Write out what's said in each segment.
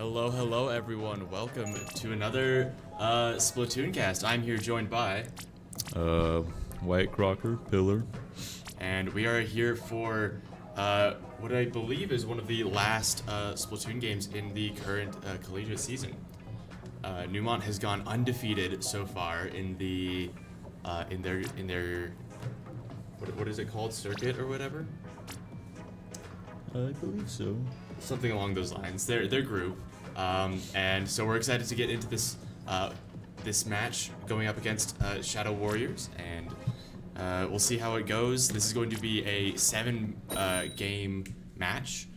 Hello everyone. Welcome to another Splatoon cast. I'm here joined by White Crocker, Pillar. and we are here for what I believe is one of the last Splatoon games in the current collegiate season. Neumont has gone undefeated so far in the in their what is it called, circuit or whatever? I believe so. Something along those lines. Their group, and so we're excited to get into this this match going up against Shadow Warriors, and we'll see how it goes. This is going to be a 7 game match.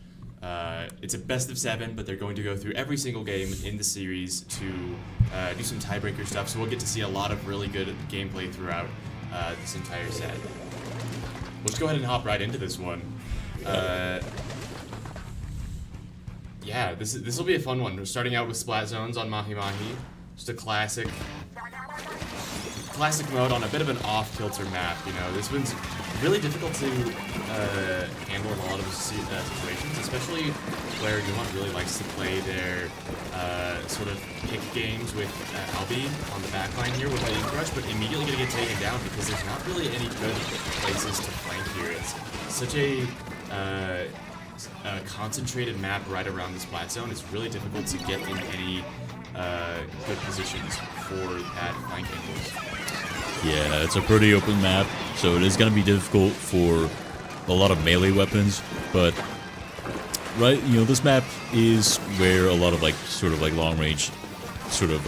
It's a best of 7, but they're going to go through every single game in the series to do some tiebreaker stuff. So we'll get to see a lot of really good gameplay throughout this entire set. Let's go ahead and hop right into this one. Yeah, this will be a fun one. We're starting out with Splat Zones on Mahi Mahi. Just a classic mode on a bit of an off-kilter map. You know, this one's really difficult to handle in a lot of situations, especially where Neumont really likes to play their sort of pick games with Albi on the backline here with Lightning Crush, but immediately going to get taken down because there's not really any good places to flank here. It's such a concentrated map right around the Splat Zone. It's really difficult to get in any good positions for that flank angles. Yeah, it's a pretty open map, so it is going to be difficult for a lot of melee weapons, but right, you know, this map is where a lot of sort of long range, sort of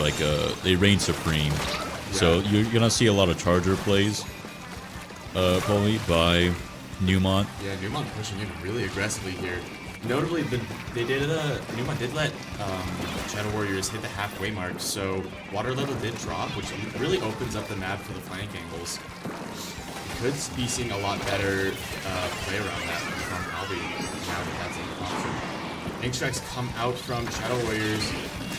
they reign supreme. Yeah. So you're going to see a lot of charger plays, probably by Neumont. Yeah, Neumont pushing in really aggressively here. Notably, Neumont did let Shadow Warriors hit the halfway mark, so water level did drop, which really opens up the map for the flank angles. Could be seeing a lot better play around that from Albi now that that's an option. Ink Strikes come out from Shadow Warriors,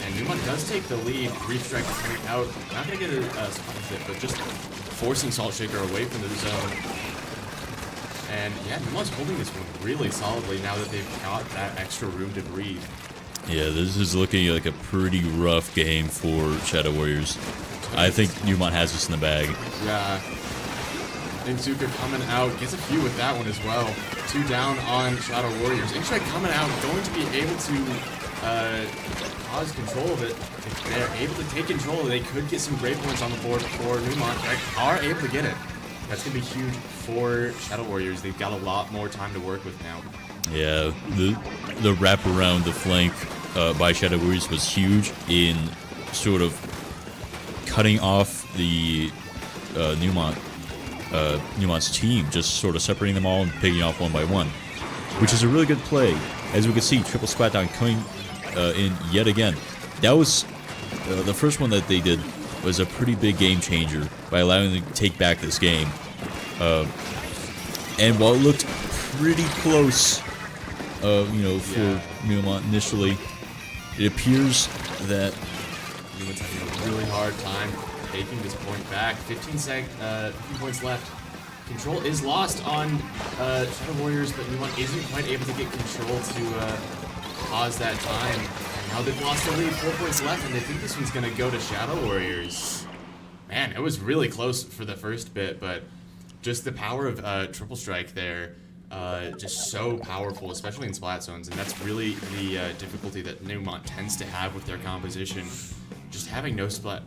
and Neumont does take the lead. Reef Strike coming out, not going to get a spot hit, but just forcing Salt Shaker away from the zone. And yeah, Neumont's holding this one really solidly now that they've got that extra room to breathe. Yeah, this is looking like a pretty rough game for Shadow Warriors. I think Neumont has this in the bag. Yeah. Inkzuka coming out, gets a few with that one as well. 2 down on Shadow Warriors. Inkstrike coming out, going to be able to cause control of it. If they're able to take control, they could get some great points on the board for Neumont. They are able to get it. That's going to be huge for Shadow Warriors. They've got a lot more time to work with now. Yeah, the wrap around the flank by Shadow Warriors was huge in sort of cutting off the Neumont's team, just sort of separating them all and picking off one by one, which is a really good play. As we can see, triple splat down coming in yet again. That was the first one that they did was a pretty big game changer by allowing them to take back this game. And while it looked pretty close, you know, for Neumont initially, it appears that Neumont's having a really hard time taking this point back. 15 points left. Control is lost on Shadow Warriors, but Neumont isn't quite able to get control to pause that time. Now they've lost the lead, 4 points left, and they think this one's going to go to Shadow Warriors. Man, it was really close for the first bit, but just the power of Triple Strike there, just so powerful, especially in Splat Zones, and that's really the difficulty that Neumont tends to have with their composition. Just having no strike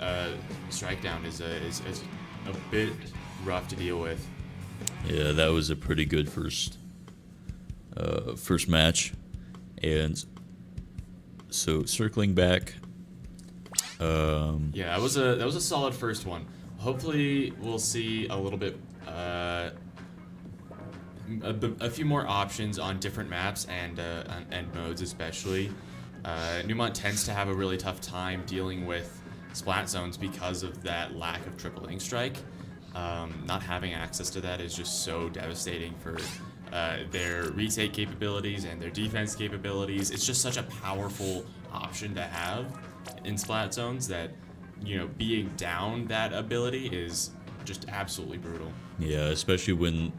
down is a bit rough to deal with. Yeah, that was a pretty good first match, and so circling back. Yeah, that was a solid first one. Hopefully, we'll see a little bit, a few more options on different maps and modes, especially. Neumont tends to have a really tough time dealing with Splat Zones because of that lack of triple Ink Strike. Not having access to that is just so devastating for their retake capabilities and their defense capabilities. It's just such a powerful option to have in Splat Zones that, you know, being down that ability is just absolutely brutal. Yeah, especially when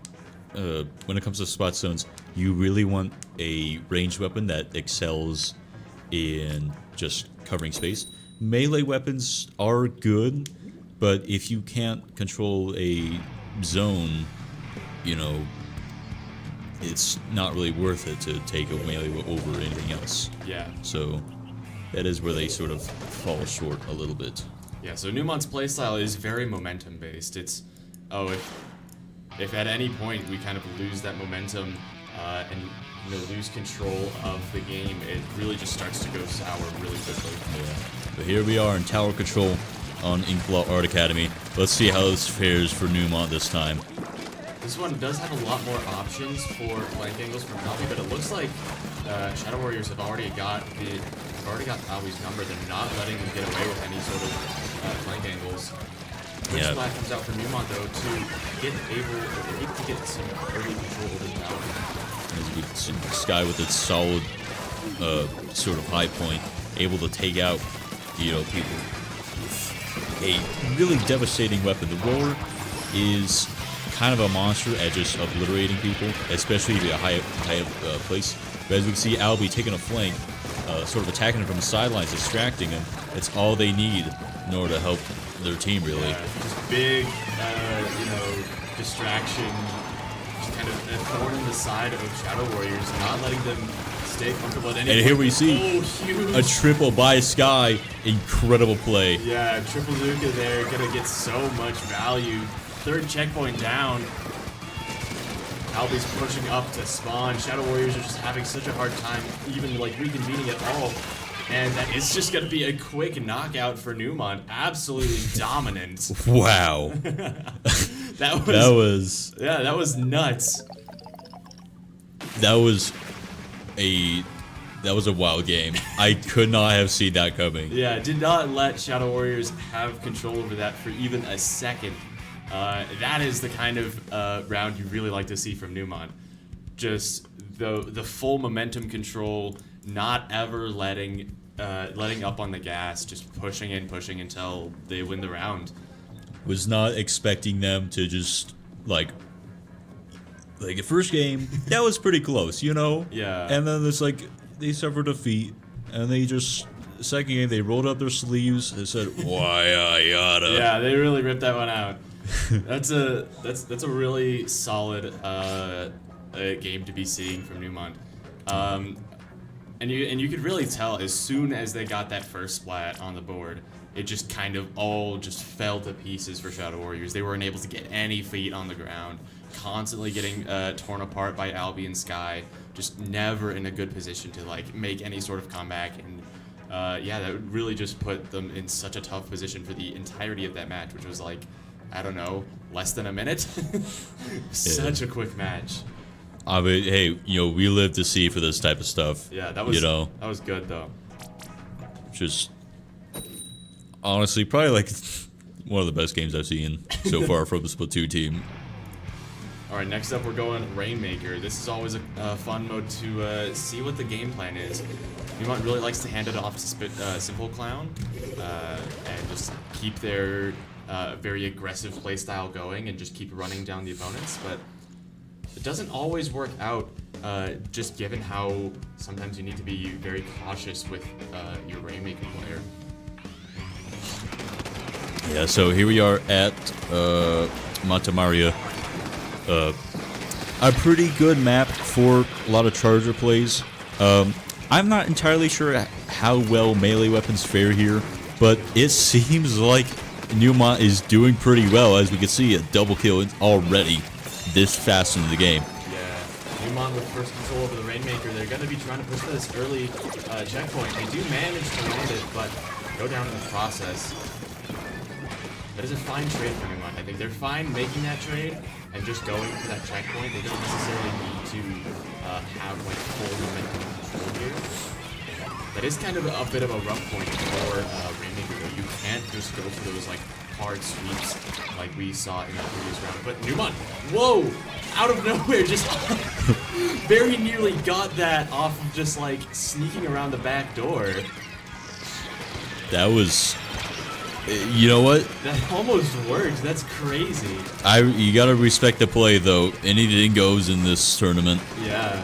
it comes to Splat Zones, you really want a ranged weapon that excels in just covering space. Melee weapons are good, but if you can't control a zone, you know, it's not really worth it to take a melee over anything else. Yeah. So that is where they sort of fall short a little bit. Yeah, so Neumont's playstyle is very momentum based. It's, if at any point we kind of lose that momentum and lose control of the game, it really just starts to go sour really quickly. Yeah. But here we are in tower control on Inkblot Art Academy. Let's see how this fares for Neumont this time. This one does have a lot more options for flank angles from Albi, but it looks like Shadow Warriors have already got Albi's number. They're not letting him get away with any sort of flank angles. First flag comes out for Neumont though to get some early control over the tower. As we see Sky with its solid sort of high point, able to take out people with a really devastating weapon. The roar is kind of a monster at just obliterating people, especially if you're a high place. But as we can see, Albi taking a flank, sort of attacking him from the sidelines, distracting him. It's all they need in order to help their team, really. Just big, distraction, just kind of a thorn in the side of Shadow Warriors, not letting them stay comfortable at any point. And here we see a triple by Sky. Incredible play. Yeah, triple Zuka there, gonna get so much value. Third checkpoint down. Albi's pushing up to spawn. Shadow Warriors are just having such a hard time even reconvening at all. And that is just gonna be a quick knockout for Neumont. Absolutely dominant. Wow. that was nuts. That was a wild game. I could not have seen that coming. Yeah, did not let Shadow Warriors have control over that for even a second. That is the kind of round you really like to see from Neumont. Just the full momentum control, not ever letting up on the gas, just pushing until they win the round. Was not expecting them to just like the first game that was pretty close, Yeah. And then it's like they suffered defeat, and they just second game they rolled up their sleeves and said, "Why yada." Yeah, they really ripped that one out. That's a really solid game to be seeing from Neumont, and you could really tell as soon as they got that first splat on the board, it just kind of all just fell to pieces for Shadow Warriors. They weren't able to get any feet on the ground, constantly getting torn apart by Albi and Sky, just never in a good position to make any sort of comeback. And that really just put them in such a tough position for the entirety of that match, which was I don't know, less than a minute. Such a quick match. I mean, hey, we live to see for this type of stuff. Yeah, that was that was good though. Just honestly, probably one of the best games I've seen so far from the Splatoon team. All right, next up we're going Rainmaker. This is always a fun mode to see what the game plan is. Neumont really likes to hand it off to Simple Clown and just keep their very aggressive playstyle going and just keep running down the opponents, but it doesn't always work out, just given how sometimes you need to be very cautious with your Rainmaker player. Yeah, so here we are at Matamaria. A pretty good map for a lot of charger plays. I'm not entirely sure how well melee weapons fare here, but it seems like Neumont is doing pretty well. As we can see, a double kill already this fast into the game. Yeah, Neumont with first control over the Rainmaker. They're going to be trying to push for this early checkpoint. They do manage to land it, but go down in the process. That is a fine trade for Neumont. I think they're fine making that trade and just going for that checkpoint. They don't necessarily need to have full momentum control here. That is kind of a bit of a rough point for Rainmaker though. You can't just go for those hard sweeps like we saw in the previous round. But Neumont, whoa! Out of nowhere, just very nearly got that off of just sneaking around the back door. That was, you know what? That almost worked. That's crazy. You gotta respect the play though. Anything goes in this tournament. Yeah.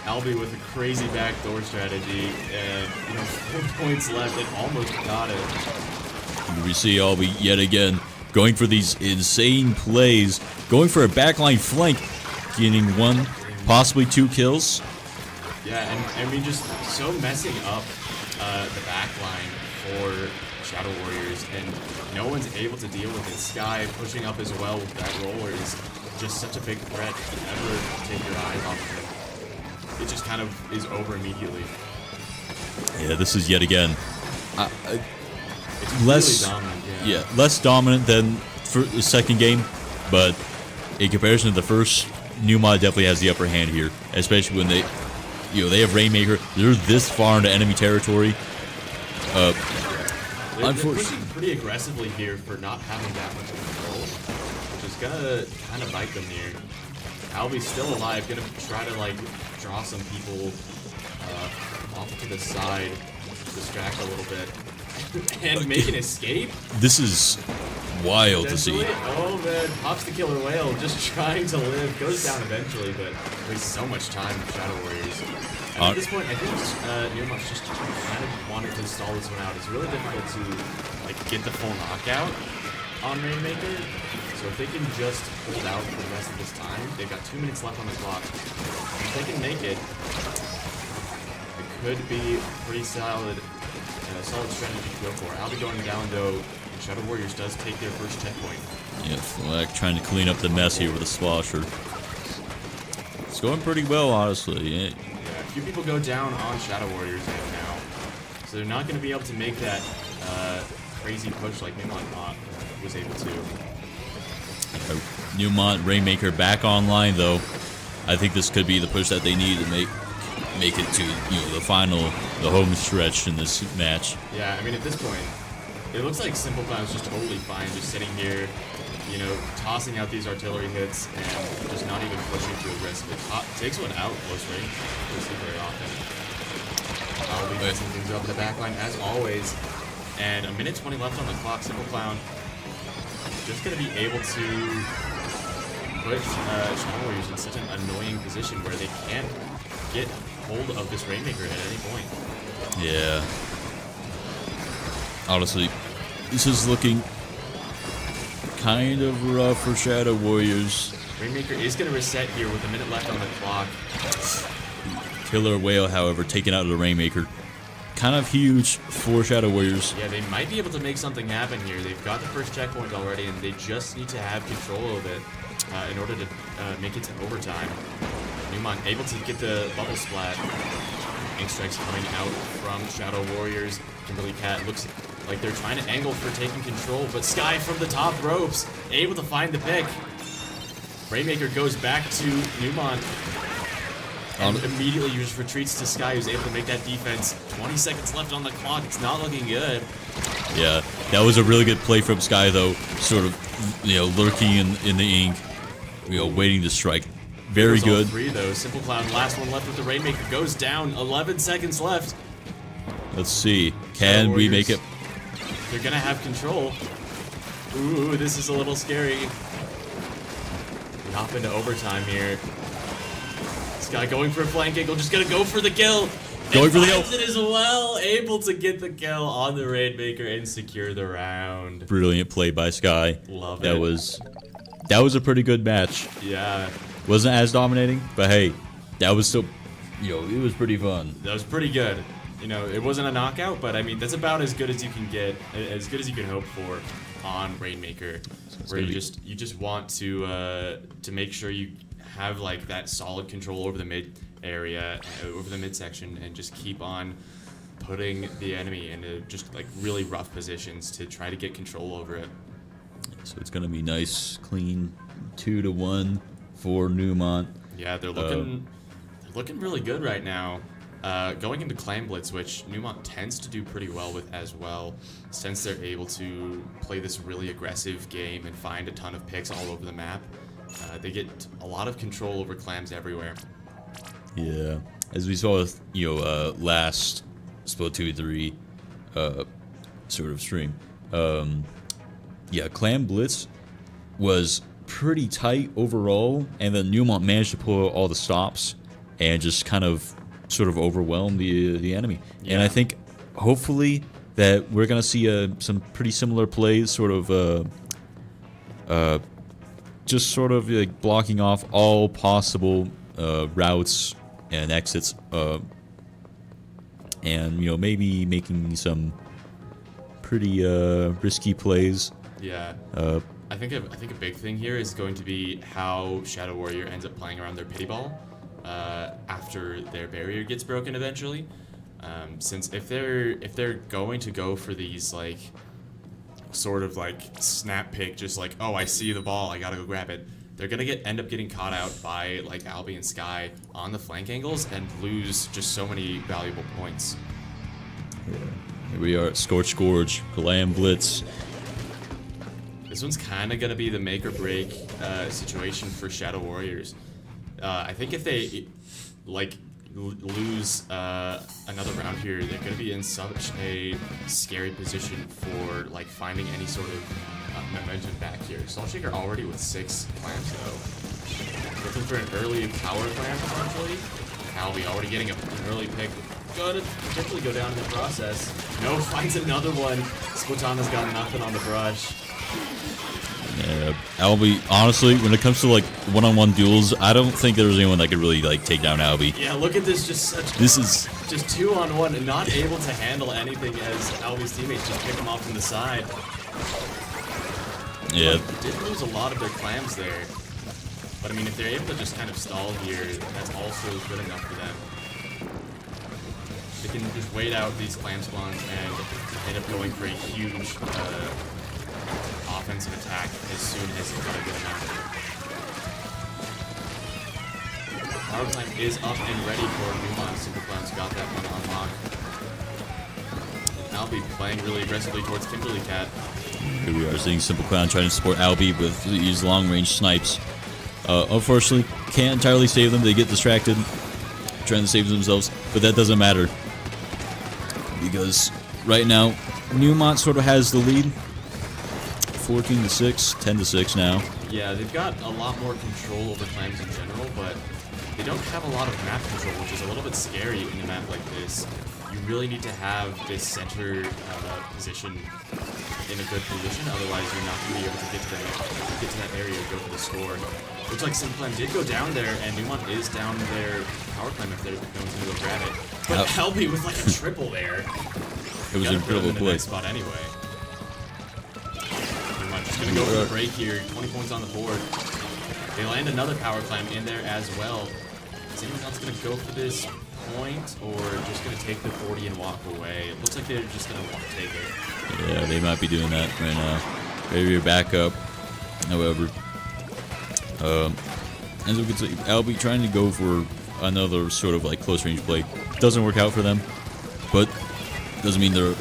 Albie with a crazy backdoor strategy, and 4 points left, and almost got it. We see Albie yet again going for these insane plays, going for a backline flank, getting 1, possibly 2 kills. Yeah, and I mean, just so messing up the backline for Shadow Warriors, and no one's able to deal with it. Sky pushing up as well with that roller is just such a big threat. If you ever take your eyes off of it, it just kind of is over immediately. Yeah, this is yet again It's less really dominant, yeah, less dominant than for the second game, but in comparison to the first, Neumont definitely has the upper hand here, especially when they have Rainmaker. They're this far into enemy territory. They're pushing pretty aggressively here for not having that much control, which is gonna kind of bite them here. Albie's still alive, gonna try to like draw some people off to the side, distract a little bit, and make an escape. This is wild to see. Oh man, pops the killer whale, just trying to live, goes down eventually, but wastes so much time with Shadow Warriors. And at this point, I think Neumont's just kind of wanted to stall this one out. It's really difficult to like get the full knockout on Rainmaker. So if they can just hold out for the rest of this time, they've got 2 minutes left on the clock. If they can make it, it could be pretty solid strategy to go for. Albie going down though, and Shadow Warriors does take their first checkpoint. Yeah, Fleck trying to clean up the mess here with a splasher. It's going pretty well, honestly. Yeah. A few people go down on Shadow Warriors now, so they're not going to be able to make that crazy push like Neumont was able to. Neumont Rainmaker back online though. I think this could be the push that they need to make it to the home stretch in this match. Yeah, I mean at this point, it looks like Simple Clown's just totally fine, just sitting here, tossing out these artillery hits and just not even pushing too aggressively. Takes one out close range, doesn't see very often. I'll be messing things up in the backline as always, and 1:20 left on the clock. Simple Clown just gonna be able to put Shadow Warriors in such an annoying position where they can't get hold of this Rainmaker at any point. Yeah. Honestly, this is looking kind of rough for Shadow Warriors. Rainmaker is going to reset here with 1 minute left on the clock. Killer Whale, however, taken out of the Rainmaker. Kind of huge for Shadow Warriors. Yeah, they might be able to make something happen here. They've got the first checkpoint already, and they just need to have control of it in order to make it to overtime. Neumont able to get the bubble splat. Ink strikes coming out from Shadow Warriors. Kimberly Cat looks like they're trying to angle for taking control, but Sky from the top ropes, able to find the pick. Rainmaker goes back to Neumont and immediately just retreats to Sky, who's able to make that defense. 20 seconds left on the clock. It's not looking good. Yeah, that was a really good play from Sky, though. Sort of, lurking in the ink, waiting to strike. Very good. All 3 though. Simple Clown, last one left with the Rainmaker, goes down. 11 seconds left. Let's see. Can we make it? They're gonna have control. Ooh, this is a little scary. We hop into overtime here. This guy going for a flank angle, just gonna go for the kill. Going for the kill. It as well, able to get the kill on the Rainmaker and secure the round. Brilliant play by Sky. Love it. That was a pretty good match. Yeah. Wasn't as dominating, but hey, that was still, it was pretty fun. That was pretty good. It wasn't a knockout, but I mean, that's about as good as you can get, as good as you can hope for on Rainmaker, where you just want to make sure you have like that solid control over the mid area, over the midsection, and just keep on putting the enemy into just like really rough positions to try to get control over it. So it's gonna be nice, clean 2-1 for Neumont. Yeah, they're looking really good right now. Going into Clan Blitz, which Neumont tends to do pretty well with as well, since they're able to play this really aggressive game and find a ton of picks all over the map. They get a lot of control over clams everywhere. Yeah, as we saw with last Split 2-3 sort of stream. Yeah, Clan Blitz was pretty tight overall, and then Neumont managed to pull out all the stops and just kind of sort of overwhelm the enemy. Yeah. And I think hopefully that we're gonna see some pretty similar plays, sort of just sort of like blocking off all possible routes and exits, and maybe making some pretty risky plays. Yeah. I think a big thing here is going to be how Shadow Warrior ends up playing around their pity ball after their barrier gets broken eventually. Since if they're going to go for these like sort of like snap pick, just like, oh, I see the ball, I gotta go grab it, they're gonna end up getting caught out by like Albie and Sky on the flank angles and lose just so many valuable points. Yeah. Here we are at Scorch Gorge, Glam Blitz. This one's kind of gonna be the make or break situation for Shadow Warriors. I think if they like lose another round here, they're gonna be in such a scary position for like finding any sort of momentum back here. Saltshaker already with 6 clams though. Looking for an early power clam potentially. Albie already getting an early pick. Gonna potentially go down in the process. No, finds another one. Splatana's got nothing on the brush. Yeah, Albie, honestly, when it comes to like one-on-one duels, I don't think there's anyone that could really like take down Albie. Yeah, look at this, this is just 2-on-1 and not able to handle anything as Albie's teammates just pick him off from the side. Yeah. Did lose a lot of their clams there. But I mean, if they're able to just kind of stall here, that's also good enough for them. They can just wait out these clam spawns and end up going for a huge offensive attack as soon as they've got a good amount. Power climb is up and ready for Neumont. Super Clown's got that one on lock. Albie playing really aggressively towards Kimberly Cat. Here we are seeing Simple Clown trying to support Albie with these long-range snipes. Unfortunately, can't entirely save them. They get distracted, trying to save themselves, but that doesn't matter. Because right now, Neumont sort of has the lead. 14-6, 10-6 now. Yeah, they've got a lot more control over clams in general, but they don't have a lot of map control, which is a little bit scary in a map like this. You really need to have this center position in a good position, otherwise you're not going to be able to get to that area and go for the score. Looks like Simple Clam did go down there, and Neumont is down their power climb if they're going to go grab it. But Albie with like a triple there. It was an incredible play. Nice spot anyway. Neumont just going to go for the break here. 20 points on the board. They land another power climb in there as well. Is anyone else going to go for this point, or just going to take the 40 and walk away? It looks like they're just going to want to take it. Yeah, they might be doing that right now. Maybe back up. However, as we can see, Albie trying to go for another sort of like close range play doesn't work out for them, but doesn't mean they're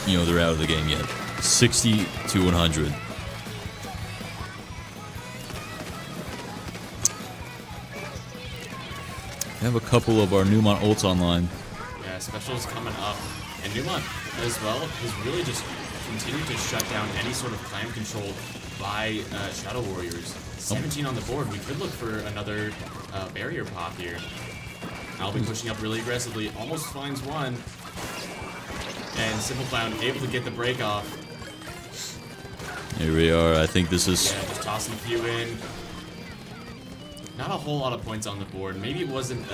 they're out of the game yet. 60-100. We have a couple of our Neumont ults online. Yeah, specials coming up, and Neumont as well has really just continued to shut down any sort of clam control by Shadow Warriors. 17 on the board. We could look for another barrier pop here. Albie pushing up really aggressively, almost finds one. And Simple Clown able to get the break off. Here we are. I think this is... Yeah, just tossing a few in. Not a whole lot of points on the board. Maybe it wasn't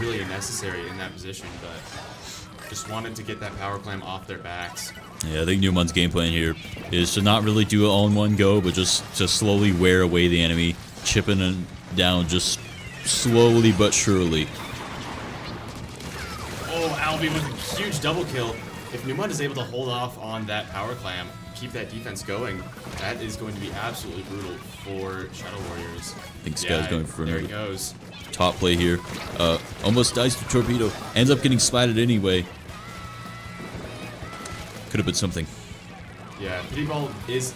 really necessary in that position, but just wanted to get that power climb off their backs. Yeah, I think Neumont's game plan here is to not really do it all in one go, but just to slowly wear away the enemy, chipping them down just slowly but surely. Oh, Albie with a huge double kill. If Neumont is able to hold off on that power clam, keep that defense going, that is going to be absolutely brutal for Shadow Warriors. I think Sky's going for there another he goes. top play here. Almost dies to Torpedo. Ends up getting splatted anyway. Could have been something. Yeah, Pity Ball is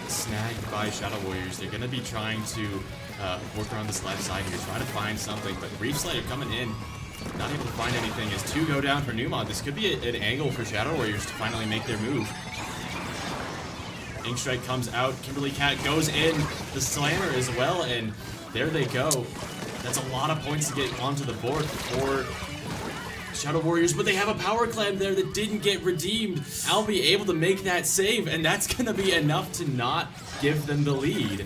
snagged by Shadow Warriors. They're going to be trying to work around this left side here, trying to find something, but Reef Slider coming in, not able to find anything as 2 go down for Neumont. This could be an angle for Shadow Warriors to finally make their move. Ink Strike comes out, Kimberly Cat goes in, the Slammer as well, and there they go. That's a lot of points to get onto the board for Shadow Warriors, but they have a power clam there that didn't get redeemed. Albi able to make that save, and that's gonna be enough to not give them the lead.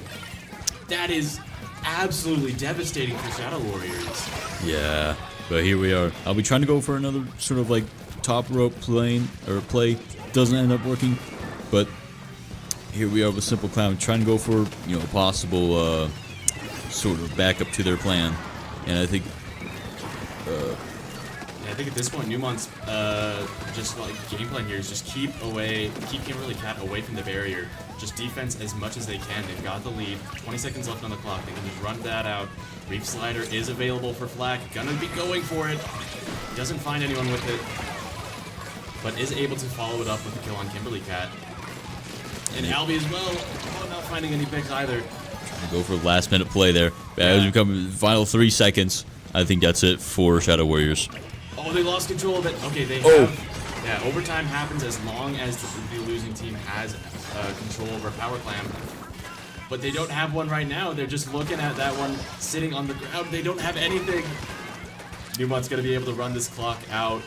That is absolutely devastating for Shadow Warriors. Yeah, but here we are. I'll be trying to go for another sort of like top rope play. Doesn't end up working, but here we are with Simple Clown trying to go for, you know, a possible sort of backup to their plan, and I think. I think at this point, Neumont's just like game plan here is just keep Kimberly Cat away from the barrier. Just defense as much as they can. They've got the lead. 20 seconds left on the clock. They can just run that out. Reef Slider is available for Flack. Gonna be going for it. Doesn't find anyone with it, but is able to follow it up with a kill on Kimberly Cat. And Albi as well. Oh, not finding any picks either. Go for a last minute play there. As we come final 3 seconds, I think that's it for Shadow Warriors. Oh, they lost control of it. Okay, they have. Yeah, overtime happens as long as the losing team has control over Power Clam. But they don't have one right now. They're just looking at that one sitting on the ground. They don't have anything. Neumont's going to be able to run this clock out.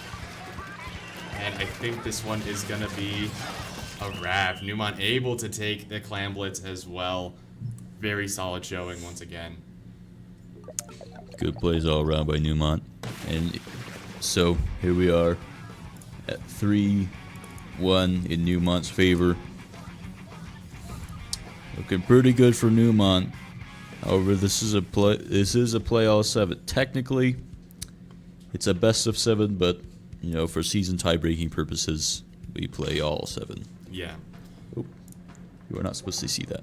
And I think this one is going to be a wrap. Neumont able to take the Clam Blitz as well. Very solid showing once again. Good plays all around by Neumont. And so here we are at 3-1 in Neumont's favor. Looking pretty good for Neumont. However, this is a play all 7. Technically, it's a best of 7, but you know, for season tie-breaking purposes, we play all 7. Yeah. Oh, you are not supposed to see that.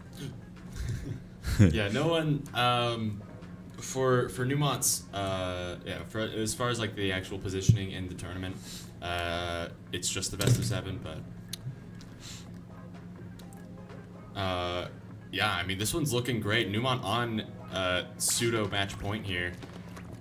Yeah, no one. For Neumont's, for as far as like the actual positioning in the tournament, it's just the best of 7. But yeah, I mean this one's looking great. Neumont on pseudo match point here,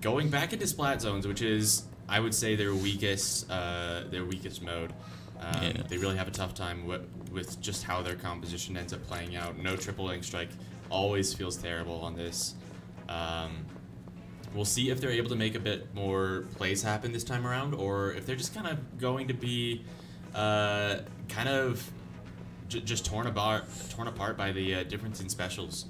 going back into splat zones, which is I would say their weakest mode. Yeah. They really have a tough time with just how their composition ends up playing out. No triple link strike always feels terrible on this. We'll see if they're able to make a bit more plays happen this time around, or if they're just kind of going to be just torn apart by the difference in specials.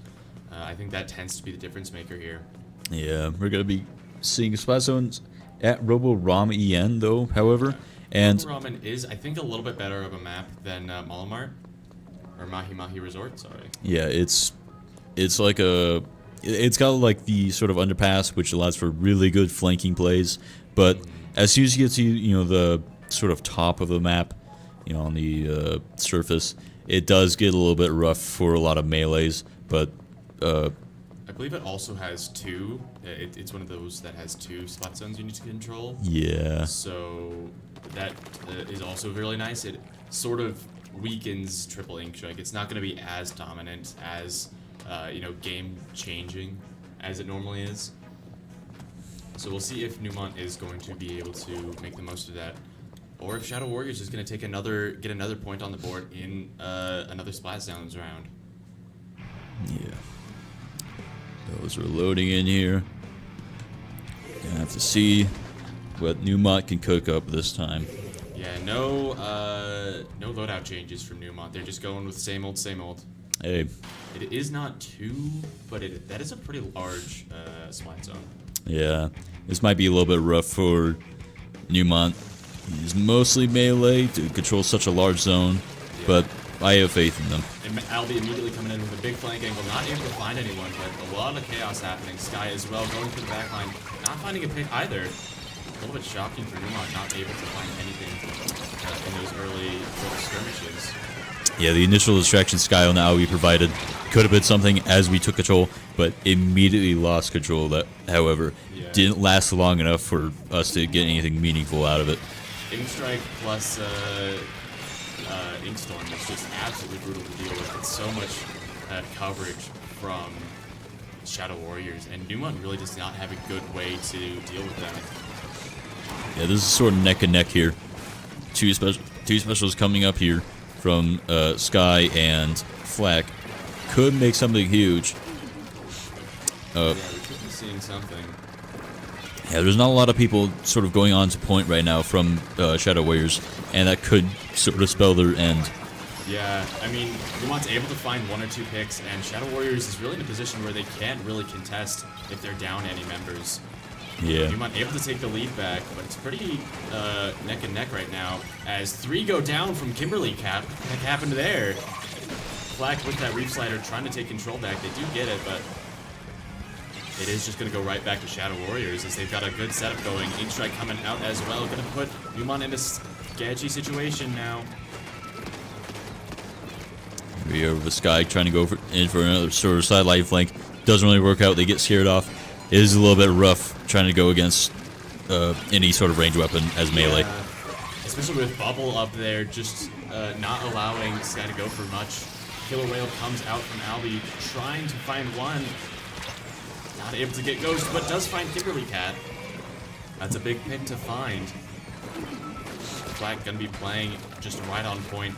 I think that tends to be the difference maker here. Yeah, we're going to be seeing splat zones at Robo-Rom EN, though, however. And Robo-Ramen is, I think, a little bit better of a map than Malamart, or Mahi Mahi Resort, sorry. Yeah, it's like a... It's got like the sort of underpass, which allows for really good flanking plays. But as soon as you get to, you know, the sort of top of the map, you know, on the surface, it does get a little bit rough for a lot of melees. But I believe it also has 2. It's one of those that has 2 spot zones you need to control. Yeah. So that is also really nice. It sort of weakens triple ink strike. It's not going to be as dominant as game changing as it normally is. So we'll see if Neumont is going to be able to make the most of that, or if Shadow Warriors is going to get another point on the board in another splat zones round. Yeah. Those are loading in here. Gonna have to see what Neumont can cook up this time. Yeah, no loadout changes from Neumont. They're just going with same old, same old. Hey. It is not 2, but that is a pretty large splat zone. Yeah, this might be a little bit rough for Neumont. He's mostly melee to control such a large zone, but I have faith in them. And Albi immediately coming in with a big flank angle, not able to find anyone, but a lot of chaos happening. Sky as well, going through the backline, not finding a pick either. A little bit shocking for Neumont, not able to find anything in those early skirmishes. Yeah, the initial distraction Sky on Albi provided could have been something as we took control, but immediately lost control. That, however, didn't last long enough for us to get anything meaningful out of it. Ink Strike plus Ink Storm is just absolutely brutal to deal with. It's so much coverage from Shadow Warriors, and Neumont really does not have a good way to deal with them. Yeah, this is sort of neck and neck here. Two specials coming up here from Sky and Flack could make something huge. seeing something. Yeah, there's not a lot of people sort of going on to point right now from Shadow Warriors, and that could sort of spell their end. Yeah, I mean, Neumont's able to find 1 or 2 picks, and Shadow Warriors is really in a position where they can't really contest if they're down any members. Yeah. Neumont able to take the lead back, but it's pretty neck and neck right now, as 3 go down from Kimberly Cap. What happened there? Flack with that Reef Slider trying to take control back. They do get it, but it is just going to go right back to Shadow Warriors as they've got a good setup going. Ink Strike coming out as well. Going to put Neumont in a sketchy situation now. We are with Sky trying to go in for another sort of sideline flank. Doesn't really work out. They get scared off. It is a little bit rough trying to go against any sort of range weapon as melee. Yeah, especially with Bubble up there, just not allowing Sky to go for much. Killer Whale comes out from Albie, trying to find one. Not able to get Ghost, but does find Kimberly Cat. That's a big pick to find. Flag gonna be playing just right on point,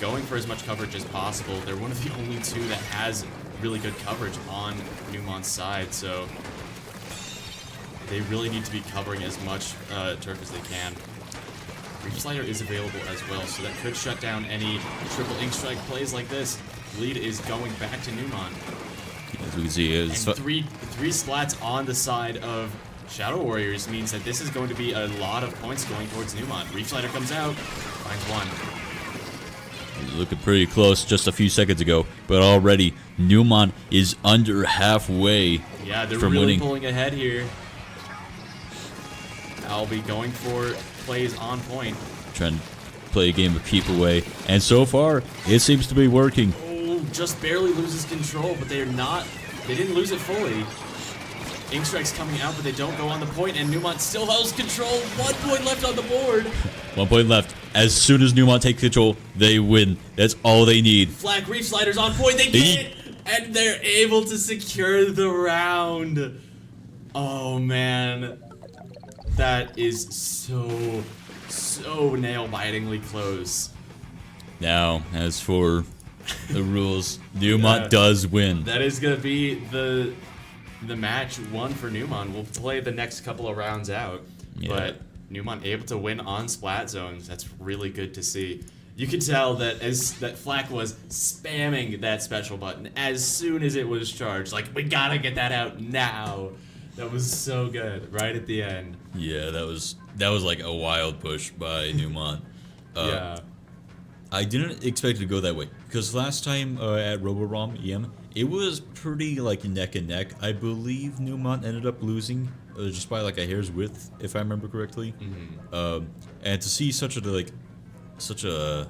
going for as much coverage as possible. They're one of the only 2 that has really good coverage on Neumont's side, so they really need to be covering as much turf as they can. Reef Slider is available as well, so that could shut down any triple Ink Strike plays like this. Lead is going back to Neumont. As we can see, And three splats on the side of Shadow Warriors means that this is going to be a lot of points going towards Neumont. Reef Slider comes out, finds 1. looking pretty close just a few seconds ago, but already Neumont is under halfway Yeah, they're from really winning. pulling ahead here. I'll be going for plays on point. Trying to play a game of keep away, and so far it seems to be working. Oh, just barely loses control, but they didn't lose it fully. Ink Strike's coming out, but they don't go on the point, and Neumont still holds control. 1 point left on the board. 1 point left. As soon as Neumont takes control, they win. That's all they need. Flag Reef Sliders on point, they get it! And they're able to secure the round. Oh, man. That is so nail-bitingly close. Now, as for the rules, Neumont does win. That is going to be the match won for Neumont. We'll play the next couple of rounds out. Yeah. But Neumont able to win on splat zones. That's really good to see. You can tell that that Flack was spamming that special button as soon as it was charged. Like, we gotta get that out now. That was so good, right at the end. Yeah, that was like a wild push by Neumont. Yeah. I didn't expect it to go that way, because last time at Roborom EM, it was pretty like neck and neck. I believe Neumont ended up losing just by like a hair's width, if I remember correctly. Mm-hmm. And to see such a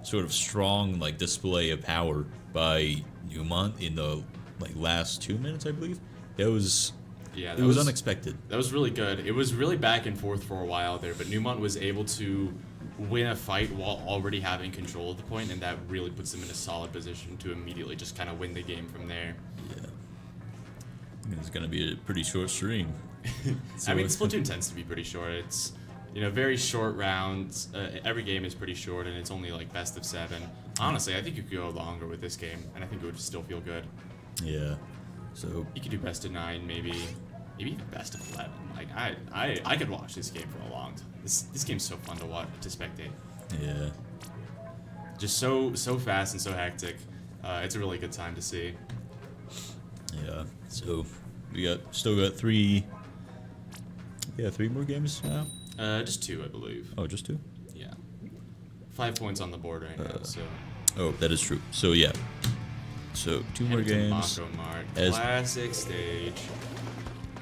sort of strong like display of power by Neumont in the like last 2 minutes, I believe, it was unexpected. That was really good. It was really back and forth for a while there, but Neumont was able to win a fight while already having control of the point, and that really puts them in a solid position to immediately just kind of win the game from there. Yeah. It's going to be a pretty short stream. I mean, Splatoon tends to be pretty short. It's, very short rounds. Every game is pretty short, and it's only like best of 7. Honestly, I think you could go longer with this game, and I think it would still feel good. Yeah. So You could do best of 9, maybe even best of 11. Like I could watch this game for a long time. This game's so fun to watch, to spectate. yeah. Just so fast and so hectic. It's a really good time to see. Yeah. So we still got 3 more games now. Just 2, I believe. Oh, just 2? Yeah. 5 points on the board right now. So. Oh, that is true. So yeah. So 2 more games. Mako Mart, As- classic stage.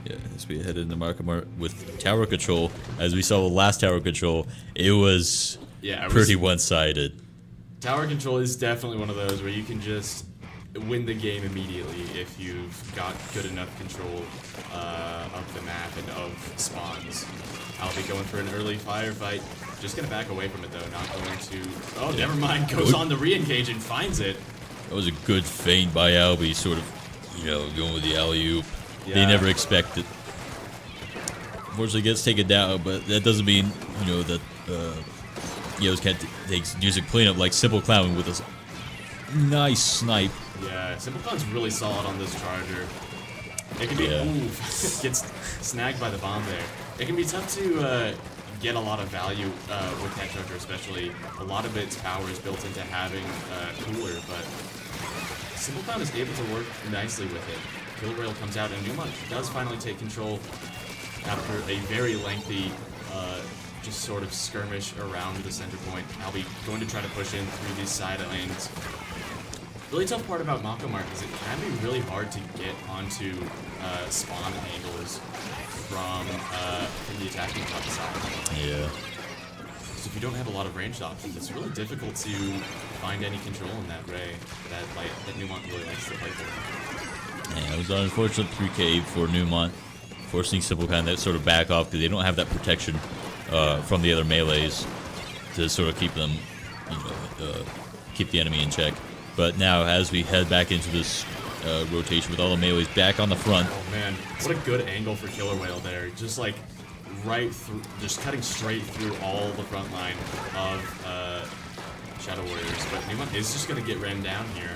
Yeah, as we head into Mako Mart with tower control. As we saw the last tower control, it was pretty one-sided. Tower control is definitely one of those where you can just win the game immediately if you've got good enough control of the map and of spawns. I'll be going for an early firefight. Just gonna back away from it though, not going to... Oh, never mind. Goes on the re-engage and finds it. That was a good feint by Albie, sort of, going with the alley-oop. Yeah. They never expected. Unfortunately, gets taken down, but that doesn't mean, that, this cat takes music cleanup like Simple Clown with a nice snipe. Yeah, Simple Clown's really solid on this charger. It can be, gets snagged by the bomb there. It can be tough to get a lot of value with that charger, especially. A lot of its power is built into having cooler, but Simple Clown is able to work nicely with it. Kill Rail comes out, and Neumont does finally take control after a very lengthy just sort of skirmish around the center point. I'll be going to try to push in through these side lanes. Really tough part about Mako Mark is it can be really hard to get onto spawn angles from the attacking top side. Yeah. So if you don't have a lot of ranged options, it's really difficult to find any control in that Ray that Neumont really likes to play for. Yeah, it was an unfortunate 3K for Neumont, forcing Simple Clown to sort of back off because they don't have that protection from the other melees to sort of keep them, keep the enemy in check. But now, as we head back into this rotation with all the melees back on the front. Oh man, what a good angle for Killer Whale there. Just like right through, just cutting straight through all the front line of Shadow Warriors. But Neumont is just going to get ran down here.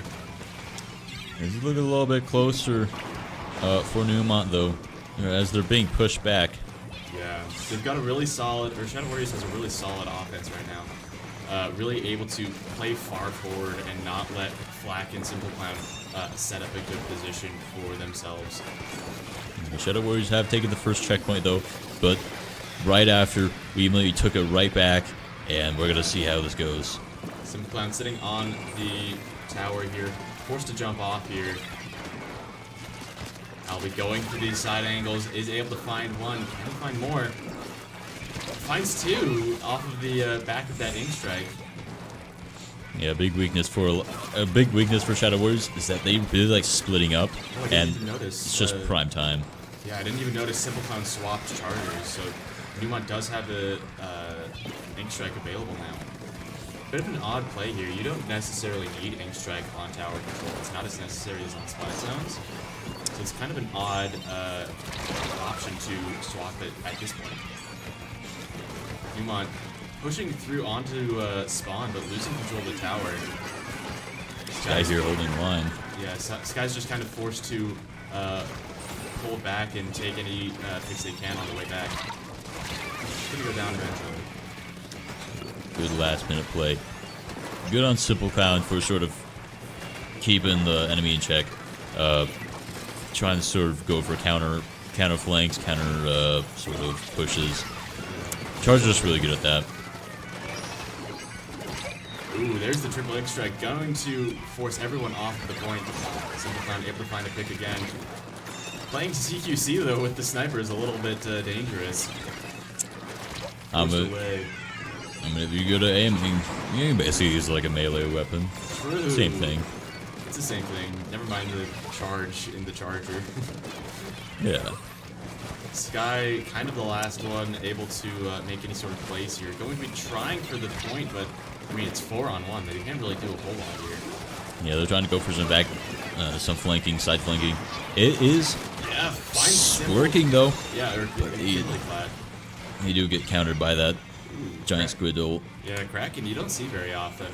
It's looking a little bit closer for Neumont, though, as they're being pushed back. Yeah, they've got a really solid, or Shadow Warriors has a really solid offense right now. Really able to play far forward and not let Flak and Simple Clown set up a good position for themselves. The Shadow Warriors have taken the first checkpoint, though, but right after, we immediately took it right back, and we're going to see how this goes. Simple Clown sitting on the tower here, forced to jump off here. I'll be going for these side angles, is able to find one, can he find more? Finds two off of the back of that ink strike. Yeah, a big weakness for Shadow Warriors is that they really like splitting up, and it's just prime time. Yeah, I didn't even notice Simple Clown swapped chargers, so Neumont does have the ink strike available now. Bit of an odd play here. You don't necessarily need ink strike on tower control. It's not as necessary as on spy zones, so it's kind of an odd option to swap it at this point. Neumont pushing through onto spawn, but losing control of the tower. Sky here holding line. Yeah, Sky's just kind of forced to pull back and take any picks they can on the way back. Gonna go down eventually. Good last minute play. Good on Simple Clown for sort of keeping the enemy in check. Trying to sort of go for counter flanks, counter sort of pushes. Charger's really good at that. Ooh, there's the triple ink strike. Going to force everyone off the point. Simple Clown able to find a pick again. Playing CQC though with the sniper is a little bit dangerous. I mean, if you go to aiming, you can basically use like a melee weapon. True. Same thing. It's the same thing. Never mind the charge in the charger. Yeah. Sky, kind of the last one, able to make any sort of plays here. Going to be trying for the point, but I mean, it's 4-on-1. They can't really do a whole lot here. Yeah, they're trying to go for some some flanking, side flanking. It is working though. Yeah, or flat. You do get countered by that giant squid ult. Yeah, Kraken, you don't see very often.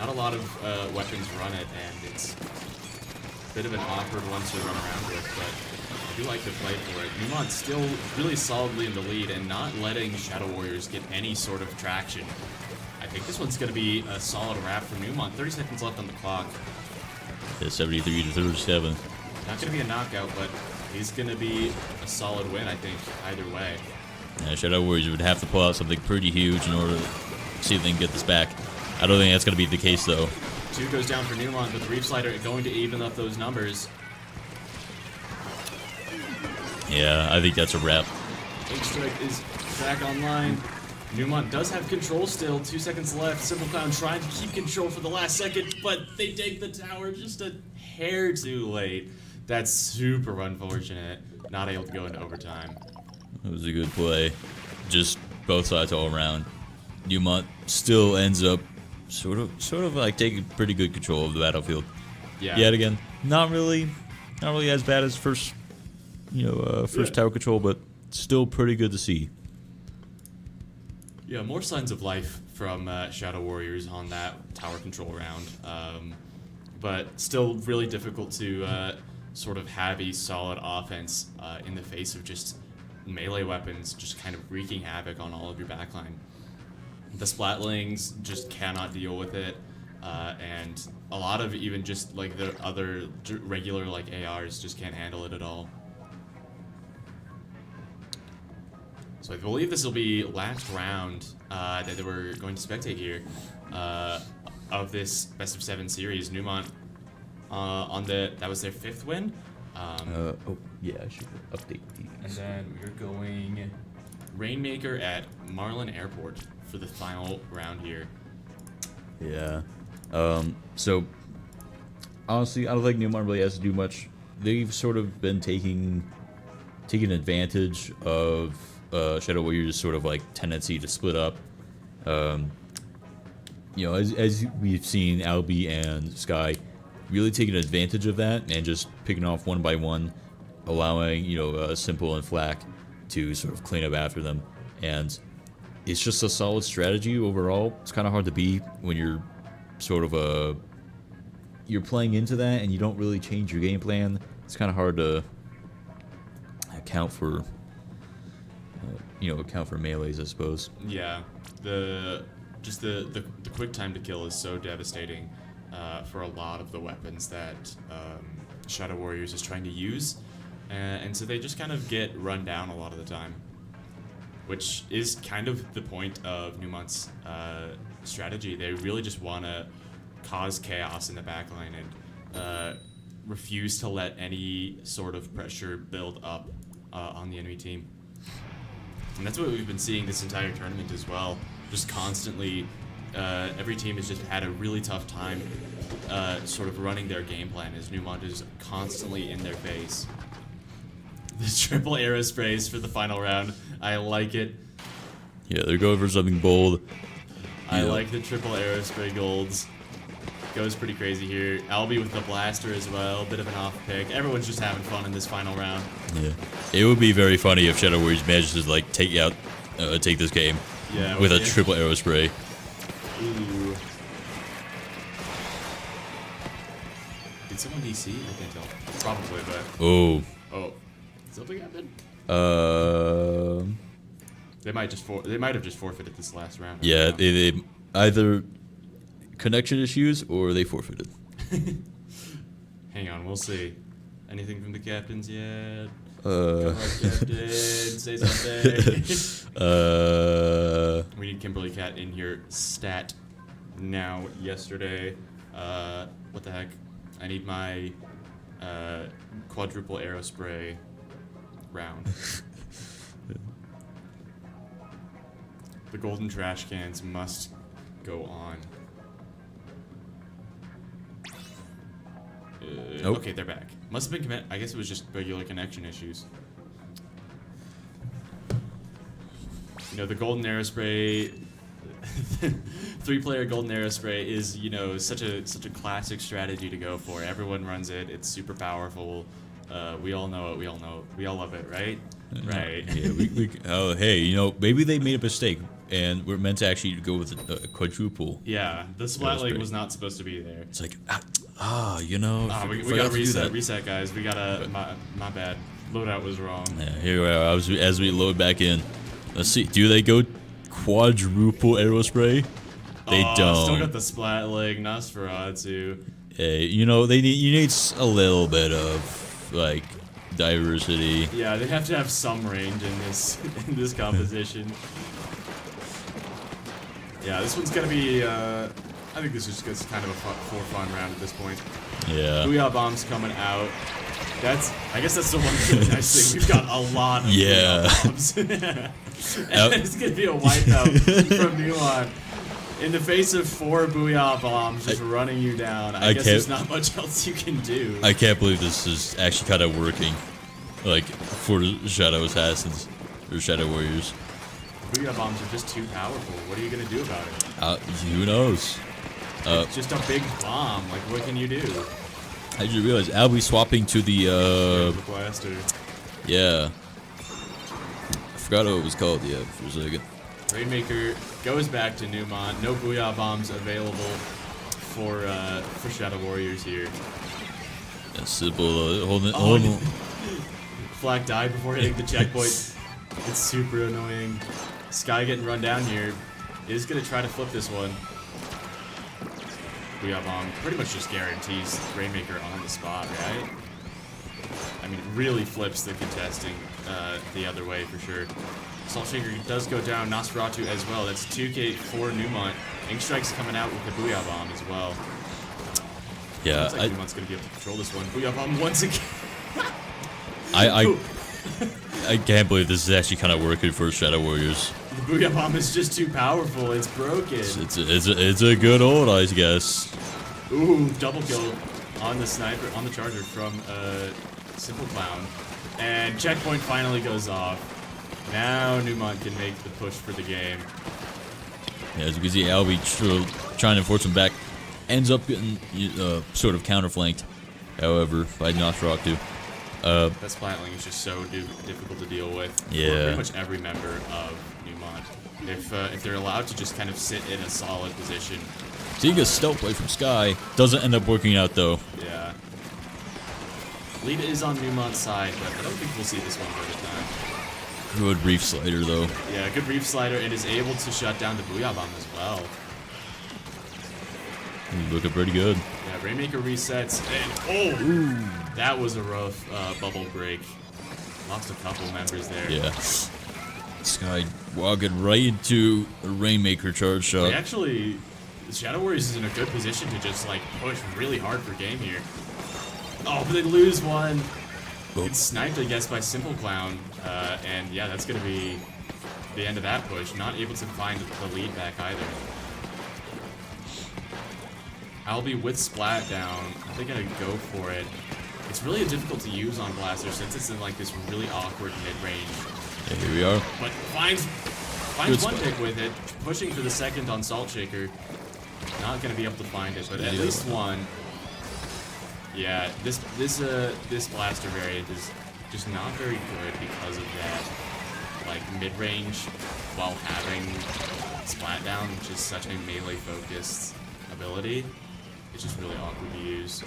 Not a lot of weapons run it, and it's a bit of an awkward one to run around with, but I do like to play for it. Neumont still really solidly in the lead and not letting Shadow Warriors get any sort of traction. I think this one's going to be a solid wrap for Neumont. 30 seconds left on the clock. Yeah, 73 to 37. Not going to be a knockout, but he's going to be a solid win, I think, either way. Yeah, Shadow Warriors would have to pull out something pretty huge in order to see if they can get this back. I don't think that's going to be the case, though. 2 goes down for Neumont, but the Reef Slider going to even up those numbers. Yeah, I think that's a wrap. Ink Strike is back online. Neumont does have control still. 2 seconds left. Simple Clown trying to keep control for the last second, but they take the tower just a hair too late. That's super unfortunate. Not able to go into overtime. It was a good play. Just both sides all around. Neumont still ends up sort of like taking pretty good control of the battlefield. Yeah. Yet again, not really as bad as first tower control, but still pretty good to see. Yeah, more signs of life from Shadow Warriors on that tower control round, but still really difficult to sort of have a solid offense in the face of just melee weapons just kind of wreaking havoc on all of your backline. The Splatlings just cannot deal with it, and a lot of even just like the other regular like ARs just can't handle it at all. So I believe this will be last round that we're going to spectate here of this best of 7 series. Neumont that was their 5th win. Oh yeah, I should update these. And then we're going Rainmaker at Marlin Airport for the final round here. Yeah. So honestly, I don't think Neumont really has to do much. They've sort of been taking advantage of Shadow Warriors' sort of like tendency to split up. You know, as we've seen, Albie and Sky really taking advantage of that and just picking off one by one, allowing, you know, Simple and Flak to sort of clean up after them. And it's just a solid strategy overall. It's kind of hard to beat when you're sort of you're playing into that and you don't really change your game plan. It's kind of hard to account for melees, I suppose. Yeah, the quick time to kill is so devastating for a lot of the weapons that Shadow Warriors is trying to use, and so they just kind of get run down a lot of the time, which is kind of the point of Neumont's strategy. They really just want to cause chaos in the backline and refuse to let any sort of pressure build up on the enemy team. And that's what we've been seeing this entire tournament as well. Just constantly, every team has just had a really tough time sort of running their game plan as Neumont is constantly in their face. The triple arrow sprays for the final round. I like it. Yeah, they're going for something bold. I like the triple arrow spray golds. Goes pretty crazy here. Albie with the blaster as well. Bit of an off pick. Everyone's just having fun in this final round. Yeah, it would be very funny if Shadow Warriors manages to like take this game with a triple arrow spray. Ooh. Did someone DC? I can't tell. Probably, but. Oh. Something happened. They might have just forfeited this last round. Yeah, they either connection issues or they forfeited. Hang on, we'll see. Anything from the captains yet? Come on, Captain, say something. We need Kimberly Cat in here. Stat now. Yesterday. What the heck? I need my quadruple arrow spray round. The golden trash cans must go on. Nope. Okay, they're back. Must have been I guess it was just regular connection issues. You know, the golden arrow spray, 3-player golden arrow spray is, you know, such a classic strategy to go for. Everyone runs it. It's super powerful. We all know it. We all love it, right? Right. Yeah, oh, hey, you know, maybe they made a mistake and we're meant to actually go with a quadruple. Yeah, the Splatling was not supposed to be there. It's like, you know. We gotta reset, guys. We gotta, my bad. Loadout was wrong. Yeah, here we are, as we load back in. Let's see, do they go quadruple arrow spray? They don't. Still got the Splatling, Nosferatu. Hey, you know, you need a little bit of, like, diversity. Yeah, they have to have some range in this composition. Yeah, this one's gonna be, I think this is just kind of a fun round at this point. Yeah. Booyah Bombs coming out. I guess that's the one really nice thing. We've got a lot of Booyah Bombs. And it's gonna be a wipeout from Neumont. In the face of 4 Booyah Bombs just running you down, I guess there's not much else you can do. I can't believe this is actually kind of working, like, for Shadow Assassins, or Shadow Warriors. Booyah Bombs are just too powerful. What are you gonna do about it? Who knows? It's just a big bomb. Like, what can you do? I just realized Albie swapping to the blaster. Yeah. I forgot what it was called. Yeah, for a second. Rainmaker goes back to Neumont. No Booyah Bombs available for Shadow Warriors here. That's simple. Hold on. Flag died before hitting the checkpoint. It's super annoying. Sky getting run down here. Is going to try to flip this one. Booyah Bomb pretty much just guarantees Rainmaker on the spot, right? I mean, it really flips the contesting the other way for sure. Salt Shaker does go down. Nosferatu as well. That's 2K for Neumont. Ink Strike's coming out with the Booyah Bomb as well. Yeah, Looks like Neumont's going to be able to control this one. Booyah Bomb once again. I can't believe this is actually kind of working for Shadow Warriors. The Booyah Bomb is just too powerful. It's broken. It's a good old, I guess. Ooh, double kill on the sniper, on the charger from Simple Clown. And checkpoint finally goes off. Now Neumont can make the push for the game. Yeah, as you can see, Albie trying to force him back. Ends up getting sort of counterflanked, however, by Nosferatu. That Splatling is just so difficult to deal with. Yeah. For pretty much every member of Neumont. If they're allowed to just kind of sit in a solid position. Seeing a stealth play from Sky doesn't end up working out though. Yeah. Lead is on Neumont's side, but I don't think we'll see this one for the time. Good Reef Slider though. Yeah, good Reef Slider, and is able to shut down the Booyah Bomb as well. Looking pretty good. Yeah, Rainmaker resets, and ooh, that was a rough bubble break. Lost a couple members there. Yeah. Sky walking right into a Rainmaker charge shot. Actually, Shadow Warriors is in a good position to just like push really hard for game here. Oh, but they lose one. It's sniped, I guess, by Simple Clown, and yeah, that's gonna be the end of that push. Not able to find the lead back either. Albie with Splat down. They're gonna go for it. It's really difficult to use on Blaster since it's in like this really awkward mid-range. Yeah, here we are. But finds one pick with it, pushing for the second on Salt Shaker. Not gonna be able to find it, but at least one. Yeah, this Blaster variant is just not very good because of that, like mid-range, while having Splat down, which is such a melee-focused ability. It's just really awkward to use.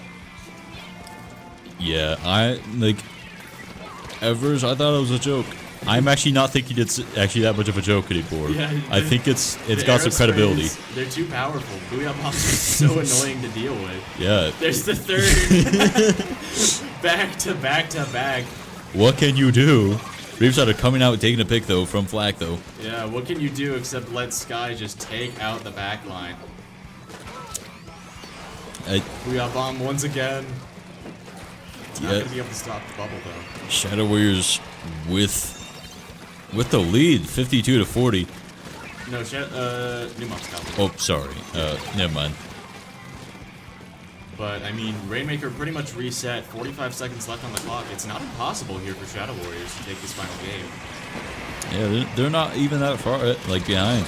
Yeah, at first I thought it was a joke. I'm actually not thinking it's actually that much of a joke anymore. Yeah, I think it's got some credibility. They're too powerful. Booyah Bombs are so annoying to deal with. Yeah. There's the third. back to back to back. What can you do? Reefside coming out taking a pick though from Flak though. Yeah, what can you do except let Sky just take out the back line? Booyah Bomb once again. Not gonna be able to stop the bubble though. Shadow Warriors with the lead, 52-40. No, Neumont's got it. Oh, sorry. Never mind. But I mean, Rainmaker pretty much reset. 45 seconds left on the clock. It's not impossible here for Shadow Warriors to take this final game. Yeah, they're not even that far like behind.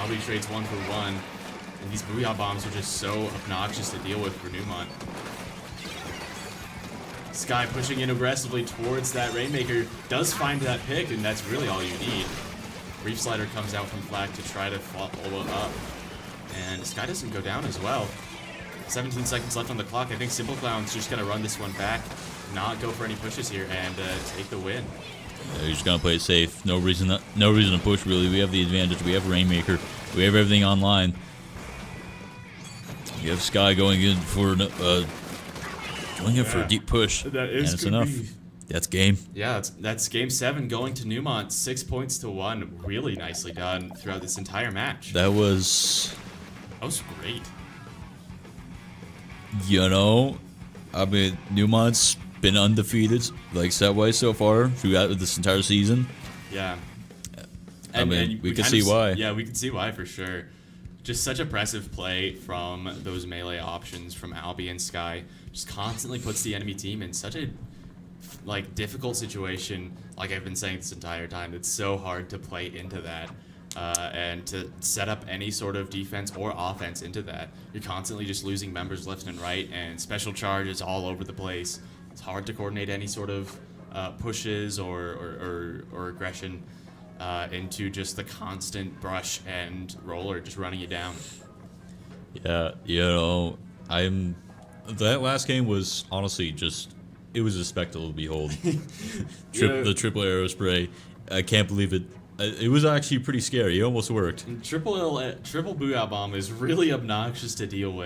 Albie trades 1 for 1, and these Booyah Bombs are just so obnoxious to deal with for Neumont. Sky pushing in aggressively towards that Rainmaker, does find that pick, and that's really all you need. Reef Slider comes out from Flak to try to follow up, and Sky doesn't go down as well. 17 seconds left on the clock. I think Simple Clown's just gonna run this one back, not go for any pushes here, and take the win. Yeah, you're just gonna play it safe. No reason to push really. We have the advantage. We have Rainmaker. We have everything online. You have Sky going in for a deep push. That is, and it's enough. That's game. Yeah, that's game 7 going to Neumont. 6 points to 1. Really nicely done throughout this entire match. That was great. You know, I mean, Neumont's been undefeated, like set-wise so far throughout this entire season. Yeah. I mean, we can see why. Yeah, we can see why for sure. Just such oppressive play from those melee options from Albie and Sky. Just constantly puts the enemy team in such a difficult situation. Like I've been saying this entire time, it's so hard to play into that. And to set up any sort of defense or offense into that. You're constantly just losing members left and right, and special charges all over the place. It's hard to coordinate any sort of pushes or aggression into just the constant brush and roller just running you down. Yeah, you know, I'm That last game was honestly just, it was a spectacle to behold. Yeah. The triple arrow spray, I can't believe it. It was actually pretty scary. It almost worked. Triple Booyah Bomb is really obnoxious to deal with.